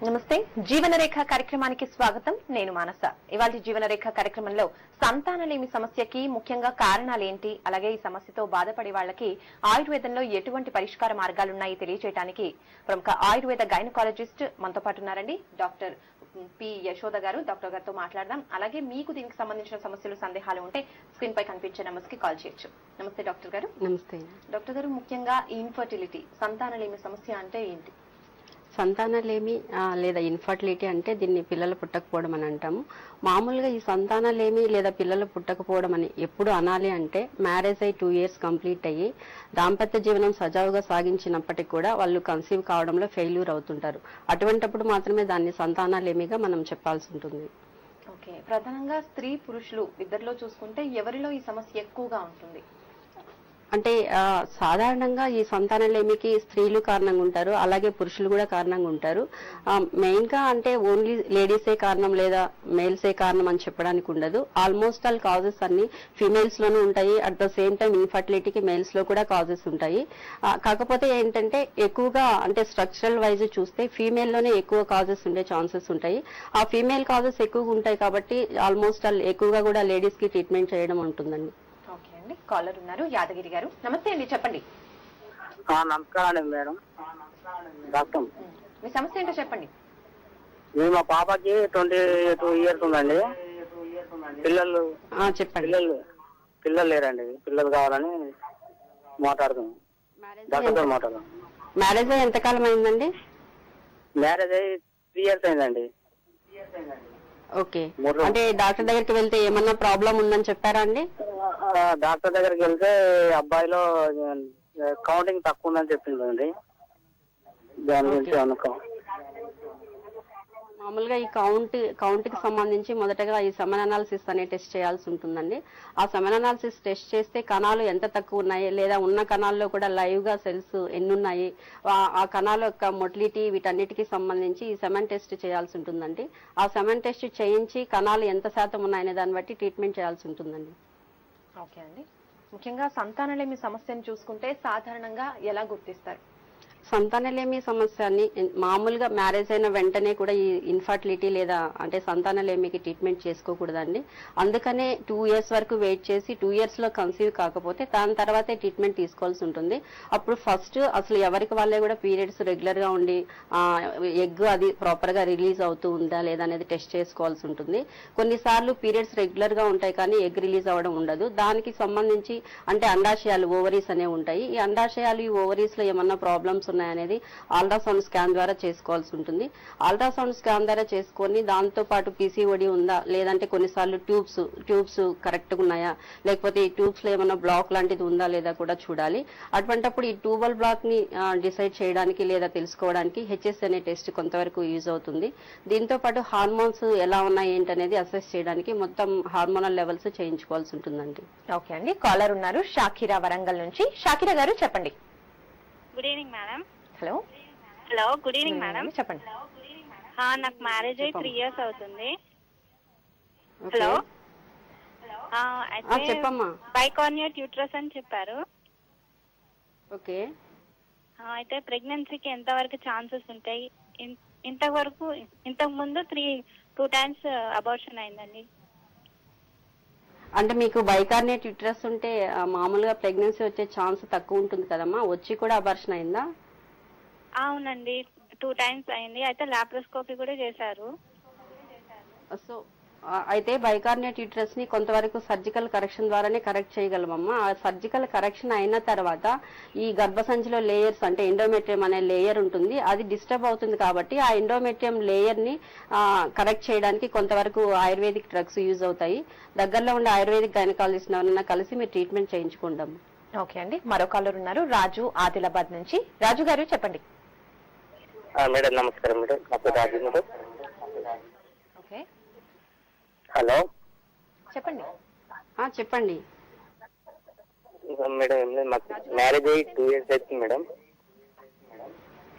నమస్తే. జీవనరేఖ కార్యక్రమానికి స్వాగతం. నేను మానస. ఇవాళ జీవనరేఖ కార్యక్రమంలో సంతానలేమి సమస్యకి ముఖ్యంగా కారణాలేంటి, అలాగే ఈ సమస్యతో బాధపడే వాళ్ళకి ఆయుర్వేదంలో ఎటువంటి పరిష్కార మార్గాలున్నాయి తెలియజేయడానికి ప్రముఖ ఆయుర్వేద గైనకాలజిస్ట్ మనతో పాటు ఉన్నారండి. డాక్టర్ పి యశోద గారు. డాక్టర్ గారితో మాట్లాడదాం. అలాగే మీకు దీనికి సంబంధించిన సమస్యలు, సందేహాలు ఉంటే స్క్రీన్ పై కనిపించే నంబర్స్ కి కాల్ చేయొచ్చు. నమస్తే డాక్టర్ గారు. నమస్తే డాక్టర్ గారు, ముఖ్యంగా ఇన్ఫర్టిలిటీ, సంతానలేమి సమస్య అంటే ఏంటి? సంతానలేమి లేదా ఇన్ఫర్టిలిటీ అంటే దీన్ని పిల్లలు పుట్టకపోవడం అని అంటాము. మామూలుగా ఈ సంతానలేమి లేదా పిల్లలు పుట్టకపోవడం అని ఎప్పుడు అనాలి అంటే మ్యారేజ్ అయ్యి 2 years కంప్లీట్ అయ్యి దాంపత్య జీవనం సజావుగా సాగించినప్పటికీ కూడా వాళ్ళు కన్సీవ్ కావడంలో ఫెయిల్యూర్ అవుతుంటారు. అటువంటప్పుడు మాత్రమే దాన్ని సంతానలేమిగా మనం చెప్పాల్సి ఉంటుంది. ఓకే, ప్రధానంగా స్త్రీ పురుషులు ఇద్దరిలో చూసుకుంటే ఎవరిలో ఈ సమస్య ఎక్కువగా ఉంటుంది? అంటే సాధారణంగా ఈ సంతానలేమికి స్త్రీలు కారణంగా ఉంటారు, అలాగే పురుషులు కూడా కారణంగా ఉంటారు. మెయిన్ గా అంటే ఓన్లీ లేడీసే కారణం లేదా మేల్సే కారణం అని చెప్పడానికి ఉండదు. ఆల్మోస్ట్ ఆల్ కాజెస్ అన్ని ఫీమేల్స్ లోనూ ఉంటాయి. అట్ ద సేమ్ టైం ఇన్ఫర్టిలిటీకి మేల్స్ లో కూడా కాజెస్ ఉంటాయి. కాకపోతే ఏంటంటే ఎక్కువగా అంటే స్ట్రక్చరల్ వైజ్ చూస్తే ఫీమేల్ లోనే ఎక్కువ కాజెస్ ఉండే ఛాన్సెస్ ఉంటాయి. ఆ ఫీమేల్ కాజెస్ ఎక్కువగా ఉంటాయి కాబట్టి ఆల్మోస్ట్ ఆల్ ఎక్కువగా కూడా లేడీస్ కి ట్రీట్మెంట్ చేయడం ఉంటుందండి. కాలర్ ఉన్నారు, యాదగిరి గారు. నమస్తే అండి, చెప్పండి. నమస్కారం మేడం. డాక్టర్, మీ సమస్య ఏంటో చెప్పండి. మా పాపకి 22 years ఉందండి. పిల్లలు చెప్పండి. పిల్లలు లేరండి. పిల్లలు కావాలని మాట్లాడుతున్నాం. డాక్టర్ మాట్లాడదాం. మ్యారేజ్ అయ్యి ఎంతకాలం అయిందండి? మ్యారేజ్ అయ్యి 3 years అయిందండి. ఓకే, అంటే డాక్టర్ దగ్గరికి వెళ్తే ఏమన్నా ప్రాబ్లం ఉందని చెప్పారా అండి? డాక్టర్ దగ్గరికి వెళ్తే అబ్బాయిలో కౌంటింగ్ తక్కువ ఉందని చెప్పిందండి. దాని గురించి అనుకో. మామూలుగా ఈ కౌంట్ కి సంబంధించి మొదటగా ఈ సెమెన్ అనాలిసిస్ అనే టెస్ట్ చేయాల్సి ఉంటుందండి. ఆ సెమెన్ అనాలిసిస్ టెస్ట్ చేస్తే కణాలు ఎంత తక్కువ ఉన్నాయి, లేదా ఉన్న కణాల్లో కూడా లైవ్ గా సెల్స్ ఎన్ని ఉన్నాయి, ఆ కణాల యొక్క మొటిలిటీ, వీటన్నిటికీ సంబంధించి ఈ సెమెన్ టెస్ట్ చేయాల్సి ఉంటుందండి. ఆ సెమెన్ టెస్ట్ చేయించి కణాలు ఎంత శాతం ఉన్నాయనే దాన్ని బట్టి ట్రీట్మెంట్ చేయాల్సి ఉంటుందండి. ఓకే అండి, ముఖ్యంగా సంతానలేమి సమస్యను చూసుకుంటే సాధారణంగా ఎలా గుర్తిస్తారు? సంతానలేమి సమస్యని మామూలుగా మ్యారేజ్ అయిన వెంటనే కూడా ఈ ఇన్ఫర్టిలిటీ లేదా అంటే సంతానలేమికి ట్రీట్మెంట్ చేసుకోకూడదండి. అందుకనే 2 years వరకు వెయిట్ చేసి 2 years లో కన్సీవ్ కాకపోతే దాని తర్వాతే ట్రీట్మెంట్ తీసుకోవాల్సి ఉంటుంది. అప్పుడు ఫస్ట్ అసలు ఎవరికి వాళ్ళే కూడా పీరియడ్స్ రెగ్యులర్ గా ఉండి ఎగ్ అది ప్రాపర్ గా రిలీజ్ అవుతూ ఉందా లేదా అనేది టెస్ట్ చేసుకోవాల్సి ఉంటుంది. కొన్నిసార్లు పీరియడ్స్ రెగ్యులర్ గా ఉంటాయి కానీ ఎగ్ రిలీజ్ అవ్వడం ఉండదు. దానికి సంబంధించి అంటే అండాశయాలు, ఓవరీస్ అనేవి ఉంటాయి. ఈ అండాశయాలు, ఈ ఓవరీస్ లో ఏమన్నా ప్రాబ్లమ్స్ ఉన్నాయనేది అల్ట్రాసౌండ్ స్కాన్ ద్వారా చేసుకోవాల్సి ఉంటుంది. అల్ట్రాసౌండ్ స్కాన్ ద్వారా చేసుకొని దాంతో పాటు పీసీఓడి ఉందా, లేదంటే కొన్నిసార్లు ట్యూబ్స్ కరెక్ట్ గా ఉన్నాయా, లేకపోతే ఈ ట్యూబ్స్ లో ఏమన్నా బ్లాక్ లాంటిది ఉందా లేదా కూడా చూడాలి. అటువంటిప్పుడు ఈ ట్యూబల్ బ్లాక్ ని డిసైడ్ చేయడానికి లేదా తెలుసుకోవడానికి హెచ్ఎస్ అనే టెస్ట్ కొంతవరకు యూజ్ అవుతుంది. దీంతో పాటు హార్మోన్స్ ఎలా ఉన్నాయి ఏంటనేది అసెస్ చేయడానికి మొత్తం హార్మోనల్ లెవెల్స్ చేయించుకోవాల్సి ఉంటుందండి. ఓకే అండి, కాలర్ ఉన్నారు, షాకిరా వరంగల్ నుంచి. షాకిరా గారు, చెప్పండి. Good evening madam. Hello, good evening madam. చెప్పండి. నాకు మ్యారేజ్ అయ్యి 3 years అవుతుంది. హలో, అయితే చెప్పమ్మా. బైకార్నియట్ యూట్రస్ అని చెప్పారు. ఓకే, అయితే ప్రెగ్నెన్సీకి ఎంత వరకు ఛాన్సెస్ ఉంటాయి? ఇంతకు ముందు 2 times అబార్షన్ అయిందండి. అంటే మీకు బైకార్నేట్ యూట్రస్ ఉంటే మామూలుగా ప్రెగ్నెన్సీ వచ్చే ఛాన్స్ తక్కువ ఉంటుంది కదమ్మా. వచ్చి కూడా అబార్షన్ అయిందా? అవునండి, 2 times అయింది. అయితే లాప్రోస్కోపీ కూడా చేశారు. సో అయితే బైకార్నేట్ యూట్రస్ ని కొంతవరకు సర్జికల్ కరెక్షన్ ద్వారానే కరెక్ట్ చేయగలమమ్మా. ఆ సర్జికల్ కరెక్షన్ అయిన తర్వాత ఈ గర్భసంచిలో లేయర్స్ అంటే ఎండోమెట్రియం అనే లేయర్ ఉంటుంది, అది డిస్టర్బ్ అవుతుంది. కాబట్టి ఆ ఎండోమెట్రియం లేయర్ ని కరెక్ట్ చేయడానికి కొంతవరకు ఆయుర్వేదిక్ డ్రగ్స్ యూజ్ అవుతాయి. దగ్గరలో ఉండే ఆయుర్వేదిక్ గైనకాలజిస్ట్ ఎవరైనా కలిసి మీరు ట్రీట్మెంట్ చేయించుకుంటాం. ఓకే అండి, మరో కాలర్ ఉన్నారు, రాజు, ఆదిలాబాద్ నుంచి. రాజు గారు, చెప్పండి. మేడం నమస్కారం మేడం. రాజు మేడం. ఓకే, హలో, చెప్పండి. చెప్పండి మేడం. ఏం లేదు, మాకు మ్యారేజ్ అయ్యి 2 years అవుతుంది madam.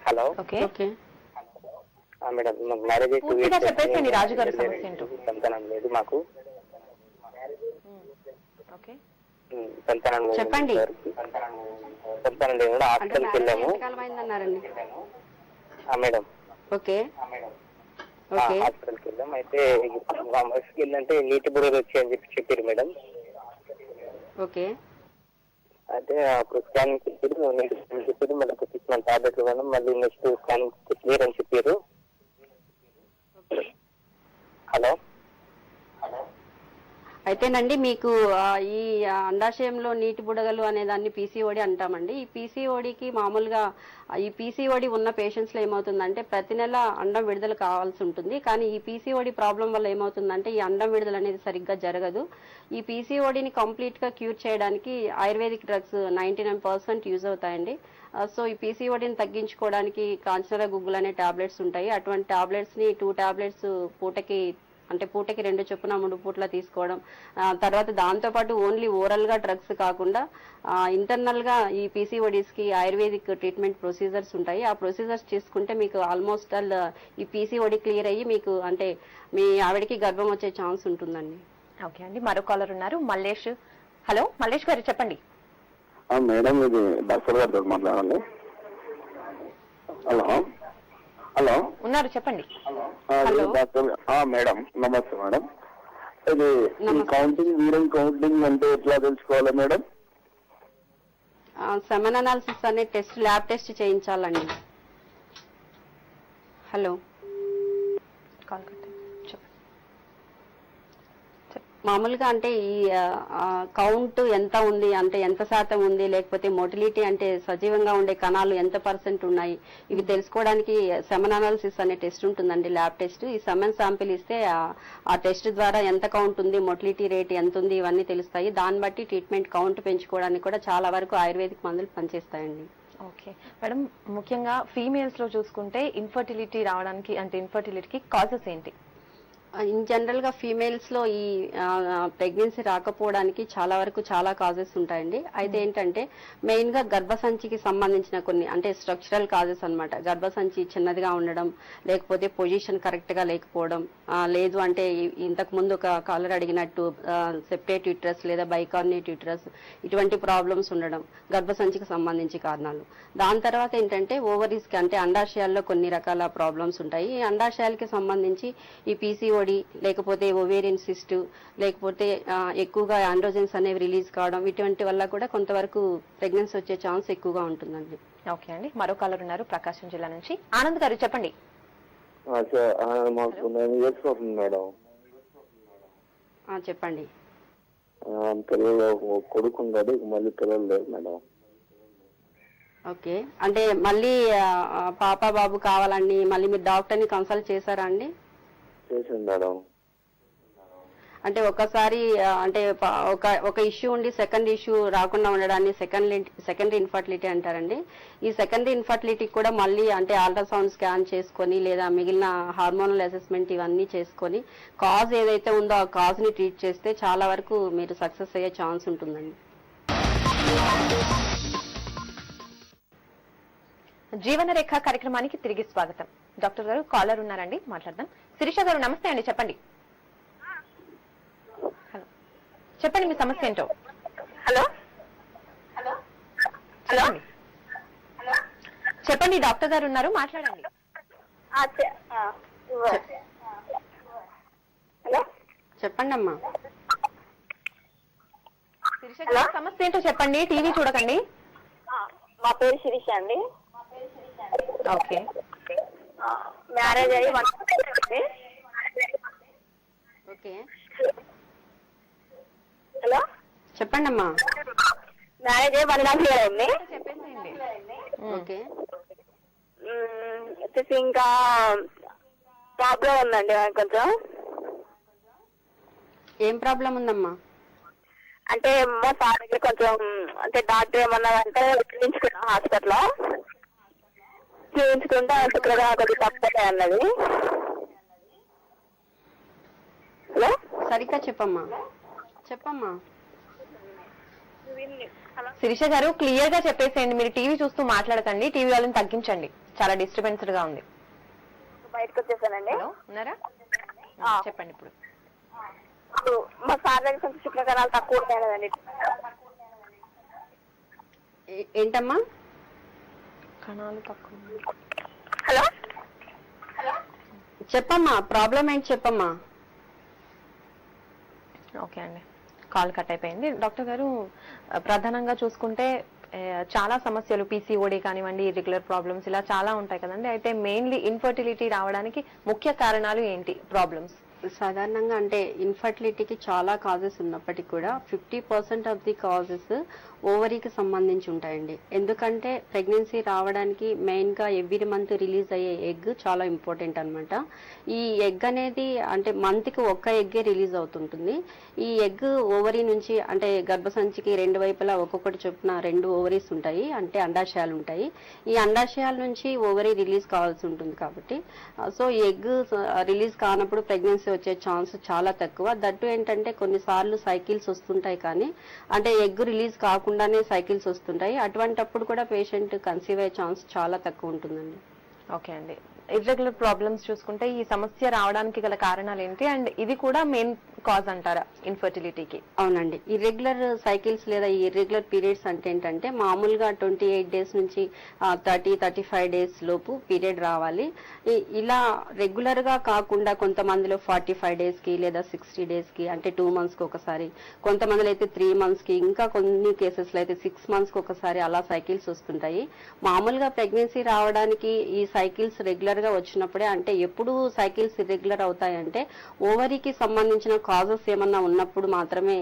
Hello, okay okay madam, మాకు మ్యారేజ్ అయ్యి 2 years చెప్పేసండి రాజు గారి సమస్య ఏంటో. సంతానం లేదు మాకు. ఓకే, సంతానం చెప్పండి. సంతానం లేదు. హాస్పిటల్కి వెళ్ళాము ఎంతకాలం అయిందన్నారండి? మేడం. ఓకే ఓకే హాస్పిటల్కి వెళ్ళాం. అయితే మా మనిషికి ఏంటంటే నీటి బుడగలు వచ్చాయని చెప్పారు మేడం. ఓకే అయితే అప్పుడు స్కానింగ్ చెప్పారు, నీటి చెప్పారు, మళ్ళీ ఒక 6 months టాబ్లెట్లు ఇవ్వడం, మళ్ళీ నెక్స్ట్ స్కానింగ్ క్లియర్ అని చెప్పారు. హలో, అయితేనండి మీకు ఈ అండాశయంలో నీటి బుడగలు అనే దాన్ని పీసీఓడి అంటామండి. ఈ పీసీఓడికి మామూలుగా ఈ పీసీఓడి ఉన్న పేషెంట్స్ లో ఏమవుతుందంటే ప్రతి నెల అండం విడుదల కావాల్సి ఉంటుంది. కానీ ఈ పీసీఓడి ప్రాబ్లం వల్ల ఏమవుతుందంటే ఈ అండం విడుదల అనేది సరిగ్గా జరగదు. ఈ పీసీఓడిని కంప్లీట్ గా క్యూర్ చేయడానికి ఆయుర్వేదిక్ డ్రగ్స్ 99% యూజ్ అవుతాయండి. సో ఈ పీసీఓడిని తగ్గించుకోవడానికి కాంచనర గుగ్గులు అనే టాబ్లెట్స్ ఉంటాయి. అటువంటి టాబ్లెట్స్ ని 2 టాబ్లెట్స్ పూటకి 2 చొప్పున 3 పూట్ల తీసుకోవడం. తర్వాత దాంతోపాటు ఓన్లీ ఓరల్ గా డ్రగ్స్ కాకుండా ఇంటర్నల్ గా ఈ పీసీఓడీస్ కి ఆయుర్వేదిక్ ట్రీట్మెంట్ ప్రొసీజర్స్ ఉంటాయి. ఆ ప్రొసీజర్స్ చేసుకుంటే మీకు ఆల్మోస్ట్ ఆల్ ఈ పీసీఓడి క్లియర్ అయ్యి మీకు అంటే మీ ఆవిడకి గర్భం వచ్చే ఛాన్స్ ఉంటుందండి. ఓకే అండి, మరో కాలర్ ఉన్నారు, మల్లేష్. హలో మల్లేష్ గారు చెప్పండి. మేడం, ఇది డాక్టర్ గారితో మాట్లాడాలి. హలో హలో ఉన్నారు, చెప్పండి. డాక్టర్ మేడం, నమస్తే మేడం. ఇది కౌంటింగ్ యూరిన్ కౌంటింగ్ అంటే ఎట్లా తెలుసుకోవాలి మేడం? సెమెన్ అనాలిసిస్ అనే టెస్ట్ ల్యాబ్ టెస్ట్ చేయించాలండి. Hello call cut. చెప్పండి. మామూలుగా అంటే ఈ కౌంట్ ఎంత ఉంది అంటే ఎంత శాతం ఉంది, లేకపోతే మోటిలిటీ అంటే సజీవంగా ఉండే కణాలు ఎంత % ఉన్నాయి, ఇవి తెలుసుకోవడానికి సెమెన్ అనాలిసిస్ అనే టెస్ట్ ఉంటుందండి, ల్యాబ్ టెస్ట్. ఈ సెమెన్ శాంపిల్ ఇస్తే ఆ టెస్ట్ ద్వారా ఎంత కౌంట్ ఉంది, మోటిలిటీ రేట్ ఎంత ఉంది, ఇవన్నీ తెలుస్తాయి. దాన్ని బట్టి ట్రీట్మెంట్ కౌంట్ పెంచుకోవడానికి కూడా చాలా వరకు ఆయుర్వేదిక్ మందులు పనిచేస్తాయండి. ఓకే మేడం, ముఖ్యంగా ఫీమేల్స్ లో చూసుకుంటే ఇన్ఫర్టిలిటీ రావడానికి అంటే ఇన్ఫర్టిలిటీకి కాజెస్ ఏంటి? ఇన్ జనరల్ గా ఫీమేల్స్ లో ఈ ప్రెగ్నెన్సీ రాకపోవడానికి చాలా కాజెస్ ఉంటాయండి. అయితే ఏంటంటే మెయిన్ గా గర్భసంచికి సంబంధించిన కొన్ని అంటే స్ట్రక్చరల్ కాజెస్ అన్నమాట. గర్భసంచి చిన్నదిగా ఉండడం, లేకపోతే పొజిషన్ కరెక్ట్ గా లేకపోవడం, లేదు అంటే ఇంతకు ముందు ఒక కాలర్ అడిగినట్టు సెప్టేట్ యూట్రస్ లేదా బైకార్నేట్ యూట్రస్, ఇటువంటి ప్రాబ్లమ్స్ ఉండడం గర్భసంచికి సంబంధించి కారణాలు. దాని తర్వాత ఏంటంటే ఓవరీస్ కి అంటే అండాశయాల్లో కొన్ని రకాల ప్రాబ్లమ్స్ ఉంటాయి. ఈ అండాశయాలకి సంబంధించి ఈ పీసీఓడి లేకపోతే ఓవేరియన్ సిస్ట్ లేకపోతే ఎక్కువగా ఆండ్రోజెన్స్ అనేవి రిలీజ్ కావడం, ఇటువంటి వల్ల కూడా కొంతవరకు ప్రెగ్నెన్సీ వచ్చే ఛాన్స్ ఎక్కువగా ఉంటుందండి. ఓకే అండి, మరో కాలర్ ఉన్నారు ప్రకాశం జిల్లా నుంచి. ఆనంద్ గారు చెప్పండి. మాకు 9 years అవుతుంది మేడం. చెప్పండి. పిల్లలు కొడుకు ఉన్నాడు, మళ్ళీ పిల్లలు లేదు మేడం. ఓకే, అంటే మళ్ళీ పాప బాబు కావాలండి, మళ్ళీ మీరు డాక్టర్ని కన్సల్ట్ చేశారా అండి? చేసింది మేడం. అంటే ఒకసారి అంటే ఒక ఇష్యూ ఉండి సెకండ్ ఇష్యూ రాకుండా ఉండడాన్ని సెకండరీ ఇన్ఫర్టిలిటీ అంటారండి. ఈ సెకండరీ ఇన్ఫర్టిలిటీ కూడా మళ్ళీ అంటే అల్ట్రాసౌండ్ స్కాన్ చేసుకొని లేదా మిగిలిన హార్మోనల్ అసెస్మెంట్ ఇవన్నీ చేసుకొని కాజ్ ఏదైతే ఉందో ఆ కాజ్ ని ట్రీట్ చేస్తే చాలా వరకు మీరు సక్సెస్ అయ్యే ఛాన్స్ ఉంటుందండి. జీవన రేఖ కార్యక్రమానికి తిరిగి స్వాగతం. డాక్టర్ గారు కాలర్ ఉన్నారండి, మాట్లాడదాం. శిరీష గారు నమస్తే అండి, చెప్పండి. హలో చెప్పండి, మీ సమస్య ఏంటో. హలో హలో చెప్పండి, డాక్టర్ గారు ఉన్నారు, మాట్లాడండి. హలో చెప్పండి అమ్మా. శిరీష గారు సమస్య ఏంటో చెప్పండి, టీవీ చూడకండి. మా పేరు శిరీష అండి. ఓకే, మ్యారేజ్ అయ్యి 1 month అయింది. ఓకే హలో చెప్పండి అమ్మా. మ్యారేజ్ అయ్యి 1.5 year అయింది. చెప్పేసేయండి. ఓకే, వచ్చేసి ఇంకా ప్రాబ్లం ఉందండి కొంచెం. ఏం ప్రాబ్లం ఉందమ్మా? అంటే మా సార్ దగ్గర కొంచెం అంటే డాక్టర్ ఏమన్నా అంటే చూపించుకున్నాం హాస్పిటల్లో, చూపించుకుంటే శుక్రగా కొద్దిగా తప్పదే అన్నది. హలో సరిగ్గా చెప్పమ్మా. శిరీష గారు క్లియర్ గా చెప్పేసేయండి, మీరు టీవీ చూస్తూ మాట్లాడకండి, టీవీ వాళ్ళని తగ్గించండి, చాలా డిస్టర్బెన్స్డ్ గా ఉంది. బయటకు వచ్చేసానండి. హలో ఉన్నారా? చెప్పండి ఇప్పుడు. మా సార్ దగ్గర కొంచెం శుక్రకణాలు తక్కువ ఉంటాయి కదండి. ఏంటమ్మా? కణాలు తక్కువ. హలో చెప్పమ్మా, ప్రాబ్లం ఏంటి చెప్పమ్మా. ఓకే అండి, కాల్ కట్ అయిపోయింది. డాక్టర్ గారు, ప్రధానంగా చూసుకుంటే చాలా సమస్యలు, పీసీఓడి కానివ్వండి, ఇర్రెగ్యులర్ ప్రాబ్లమ్స్, ఇలా చాలా ఉంటాయి కదండి. అయితే మెయిన్లీ ఇన్ఫర్టిలిటీ రావడానికి ముఖ్య కారణాలు ఏంటి, ప్రాబ్లమ్స్? సాధారణంగా అంటే ఇన్ఫర్టిలిటీకి చాలా కాజెస్ ఉన్నప్పటికీ కూడా 50% ఆఫ్ ది కాజెస్ ఓవరీకి సంబంధించి ఉంటాయండి. ఎందుకంటే ప్రెగ్నెన్సీ రావడానికి మెయిన్ గా ఎవ్రీ మంత్ రిలీజ్ అయ్యే ఎగ్ చాలా ఇంపార్టెంట్ అన్నమాట. ఈ ఎగ్ అనేది అంటే మంత్ కి ఒక్క ఎగ్గే రిలీజ్ అవుతుంటుంది. ఈ ఎగ్ ఓవరీ నుంచి అంటే గర్భసంచికి రెండు వైపులా ఒక్కొక్కటి చొప్పున 2 ఓవరీస్ ఉంటాయి, అంటే అండాశయాలు ఉంటాయి. ఈ అండాశయాల నుంచి ఓవరీ రిలీజ్ కావాల్సి ఉంటుంది కాబట్టి సో ఈ ఎగ్ రిలీజ్ కానప్పుడు ప్రెగ్నెన్సీ వచ్చే ఛాన్స్ చాలా తక్కువ. దట్టు ఏంటంటే కొన్నిసార్లు సైకిల్స్ వస్తుంటాయి, కానీ అంటే ఎగ్ రిలీజ్ కాకుండానే సైకిల్స్ వస్తుంటాయి. అటువంటప్పుడు కూడా పేషెంట్ కన్సీవ్ అయ్యే ఛాన్స్ చాలా తక్కువ ఉంటుందండి. ఓకే అండి, ఇర్రెగ్యులర్ ప్రాబ్లమ్స్ చూసుకుంటే ఈ సమస్య రావడానికి గల కారణాలు ఏంటి, అండ్ ఇది కూడా మెయిన్ కాజ్ అంటారా ఇన్ఫర్టిలిటీకి? అవునండి, ఇర్రెగ్యులర్ సైకిల్స్ లేదా ఇర్రెగ్యులర్ పీరియడ్స్ అంటే ఏంటంటే మామూలుగా 28 డేస్ నుంచి 30-35 డేస్ లోపు పీరియడ్ రావాలి. ఇలా రెగ్యులర్ గా కాకుండా కొంతమందిలో 45 డేస్ కి లేదా 60 డేస్ కి అంటే 2 మంత్స్ కి ఒకసారి, కొంతమందిలో అయితే 3 మంత్స్ కి, ఇంకా కొన్ని కేసెస్ లో అయితే 6 మంత్స్ కి ఒకసారి అలా సైకిల్స్ వస్తుంటాయి. మామూలుగా ప్రెగ్నెన్సీ రావడానికి ఈ సైకిల్స్ రెగ్యులర్ గా వచ్చినప్పుడే, అంటే ఎప్పుడు సైకిల్స్ ఇర్రెగ్యులర్ అవుతాయంటే ఓవరీకి సంబంధించిన కాజెస్ ఏమన్నా ఉన్నప్పుడు మాత్రమే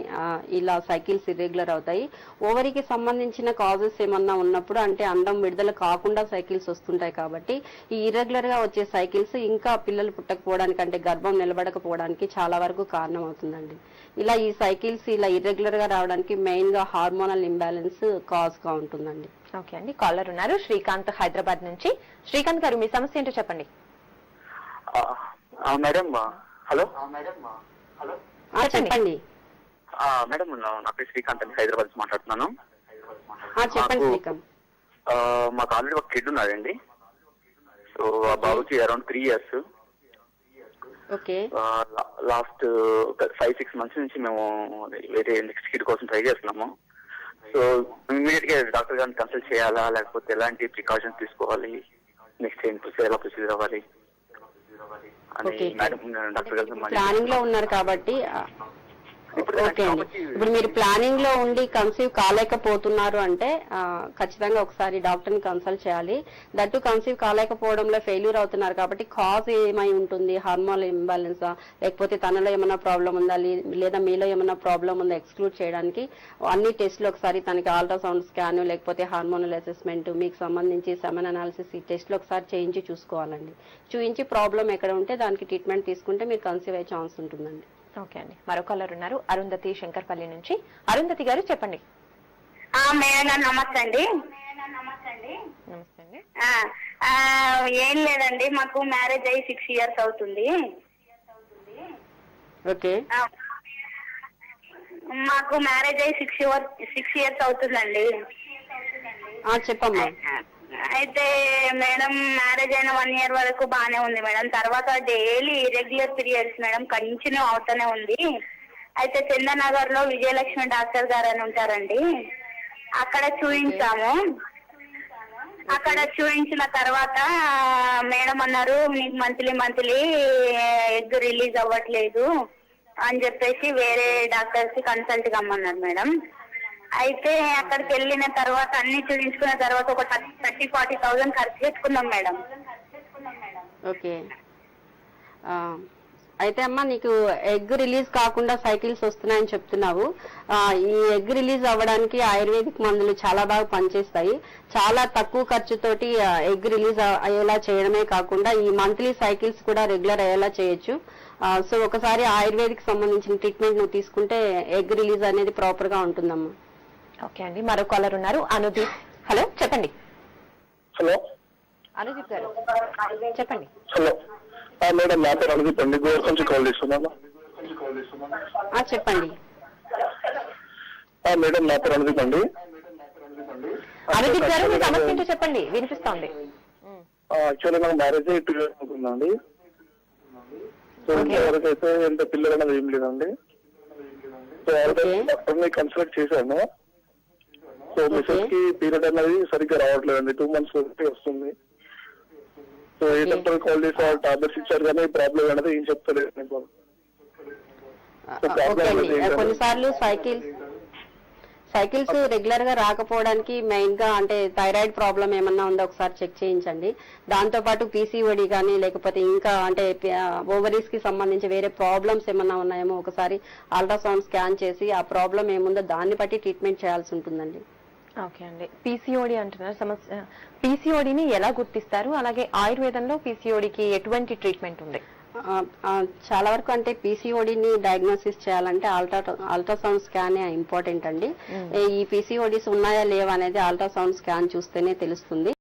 ఇలా సైకిల్స్ ఇర్రెగ్యులర్ అవుతాయి. ఓవరీకి సంబంధించిన కాజెస్ ఏమన్నా ఉన్నప్పుడు అంటే అండం విడుదల కాకుండా సైకిల్స్ వస్తుంటాయి. కాబట్టి ఈ ఇర్రెగ్యులర్ గా వచ్చే సైకిల్స్ ఇంకా పిల్లలు పుట్టకపోవడానికి అంటే గర్భం నిలబడకపోవడానికి చాలా వరకు కారణం అవుతుందండి. ఇలా ఈ సైకిల్స్ ఇలా ఇర్రెగ్యులర్ గా రావడానికి మెయిన్ గా హార్మోనల్ ఇంబ్యాలెన్స్ కాజ్ గా ఉంటుందండి. ఓకే అండి, కాలర్ ఉన్నారు శ్రీకాంత్ హైదరాబాద్ నుంచి. శ్రీకాంత్ గారు, మీ సమస్య ఏంటో చెప్పండి. Madam, hello. చెప్పండి మేడం, నా పేరు శ్రీకాంత్ అండి, హైదరాబాద్ నుంచి మాట్లాడుతున్నాను. చెప్పండి శ్రీకాంత్. మాకు ఆల్రెడీ ఒక కిడ్ ఉన్నదండి. సో ఆ బాబుకి around 3 years. Okay. Last 5-6 months నుంచి మేము వేరే నెక్స్ట్ కిడ్ కోసం ట్రై చేస్తున్నాము. సో ఇమీడియట్ గా డాక్టర్ గారిని కన్సల్ట్ చేయాలా, లేకపోతే ఎలాంటి ప్రికాషన్స్ తీసుకోవాలి, నెక్స్ట్ ఏం ఎలా ప్రొసీజర్ అవ్వాలి అని మేడం డాక్టర్ గారు ప్లానింగ్ లో ఉన్నారు కాబట్టి. ఓకే అండి, ఇప్పుడు మీరు ప్లానింగ్ లో ఉండి కన్సీవ్ కాలేకపోతున్నారు అంటే ఖచ్చితంగా ఒకసారి డాక్టర్ ని కన్సల్ట్ చేయాలి. దట్టు కన్సీవ్ కాలేకపోవడంలో ఫెయిల్యూర్ అవుతున్నారు కాబట్టి కాజ్ ఏమై ఉంటుంది, హార్మోనల్ ఇంబ్యాలెన్సా, లేకపోతే తనలో ఏమైనా ప్రాబ్లం ఉందా, లేదా మీలో ఏమైనా ప్రాబ్లం ఉందా ఎక్స్క్లూడ్ చేయడానికి అన్ని టెస్ట్లు ఒకసారి తనకి అల్ట్రాసౌండ్ స్కాన్ లేకపోతే హార్మోనల్ అసెస్మెంట్, మీకు సంబంధించి సెమెన్ అనాలిసిస్, ఈ టెస్ట్లు ఒకసారి చేయించి చూసుకోవాలండి. చూయించి ప్రాబ్లం ఎక్కడ ఉంటే దానికి ట్రీట్మెంట్ తీసుకుంటే మీరు కన్సీవ్ అయ్యే ఛాన్స్ ఉంటుందండి. ఓకే అండి, మరో కాలర్ ఉన్నారు అరుంధతి శంకర్పల్లి నుంచి. అరుంధతి గారు చెప్పండి. మేడం నమస్తే అండి. నమస్తే అండి. ఏం లేదండి, మాకు మ్యారేజ్ అయ్యి 6 ఇయర్స్ అవుతుంది. ఓకే. మాకు మ్యారేజ్ అయ్యి 6 ఇయర్స్ అవుతుందండి. చెప్పమ్మా. అయితే మేడం మ్యారేజ్ అయిన 1 ఇయర్ వరకు బానే ఉంది మేడం. తర్వాత daily irregular periods madam, continue అవుతూనే ఉంది. అయితే చందనగర్ లో విజయలక్ష్మి డాక్టర్ గారు అని ఉంటారండి, అక్కడ చూయించాము. అక్కడ చూయించిన తర్వాత మేడం అన్నారు, నీకు మంత్లీ ఎగ్ రిలీజ్ అవ్వట్లేదు అని చెప్పేసి వేరే డాక్టర్స్ కి కన్సల్ట్ కమ్మన్నారు మేడం. అయితే అక్కడికి వెళ్ళిన తర్వాత అన్ని చూపించుకున్న తర్వాత ఒక 30,000-40,000 ఖర్చు పెట్టుకున్నాం మేడం. ఓకే. అయితే అమ్మా, నీకు ఎగ్ రిలీజ్ కాకుండా సైకిల్స్ వస్తున్నాయని చెప్తున్నావు. ఈ ఎగ్ రిలీజ్ అవ్వడానికి ఆయుర్వేదిక్ మందులు చాలా బాగా పనిచేస్తాయి. చాలా తక్కువ ఖర్చుతోటి ఎగ్ రిలీజ్ అయ్యేలా చేయడమే కాకుండా ఈ మంత్లీ సైకిల్స్ కూడా రెగ్యులర్ అయ్యేలా చేయొచ్చు. సో ఒకసారి ఆయుర్వేదిక్ సంబంధించిన ట్రీట్మెంట్ నువ్వు తీసుకుంటే ఎగ్ రిలీజ్ అనేది ప్రాపర్ గా ఉంటుందమ్మా. ఓకే అండి, మరో కాలర్ ఉన్నారు అనుదీప్. హలో, చెప్పండి. హలో అనుదీప్ గారు చెప్పండి. హలో మేడం, నా పేరు అనుదీప్ అండి, గోర్ నుంచి కాల్ చేస్తున్నాను. చెప్పండి. మేడం, నా పేరు అనుదీప్ అండి. అనుదీప్ గారు, మీ సమస్య ఏంటో చెప్పండి, వినిపిస్తోంది. యాక్చువల్లీ నాకు మ్యారేజ్ 2 ఇయర్స్ అవుతుందండి. సో ఇంతవరకు అయితే ఎంత పిల్లలు అనేది ఏం లేదండి. సో డాక్టర్ని కన్సల్ట్ చేశాను. సో మిసెస్ కి పీరియడ్ అనేది సరిగ్గా రావట్లేదండి, 2 మంత్స్ వస్తుంది. సో సో ఏ డాక్టర్ కాల్ చేసి టాబ్లెట్స్ ఇచ్చారు కానీ ప్రాబ్లం అనేది ఏం చెప్తలేదు నాకు. ఓకే అండి. కొన్నిసార్లు సైకిల్స్ రెగ్యులర్ గా రాకపోవడానికి మెయిన్ గా అంటే థైరాయిడ్ ప్రాబ్లం ఏమన్నా ఉందో ఒకసారి చెక్ చేయించండి. దాంతో పాటు పీసీఓడి కానీ లేకపోతే ఇంకా అంటే ఓవరీస్ కి సంబంధించి వేరే ప్రాబ్లమ్స్ ఏమన్నా ఉన్నాయేమో ఒకసారి అల్ట్రాసౌండ్ స్కాన్ చేసి ఆ ప్రాబ్లం ఏముందో దాన్ని బట్టి ట్రీట్మెంట్ చేయాల్సి ఉంటుందండి. ఓకే అండి. పీసీఓడి అంటున్నారు, సమస్య పీసీఓడిని ఎలా గుర్తిస్తారు, అలాగే ఆయుర్వేదంలో పీసీఓడికి ఎటువంటి ట్రీట్మెంట్ ఉంది? చాలా వరకు అంటే పీసీఓడిని డయాగ్నోసిస్ చేయాలంటే అల్ట్రాసౌండ్ స్కాన్ ఇంపార్టెంట్ అండి. ఈ పీసీఓడిస్ ఉన్నాయా లేవా అనేది అల్ట్రాసౌండ్ స్కాన్ చూస్తేనే తెలుస్తుంది.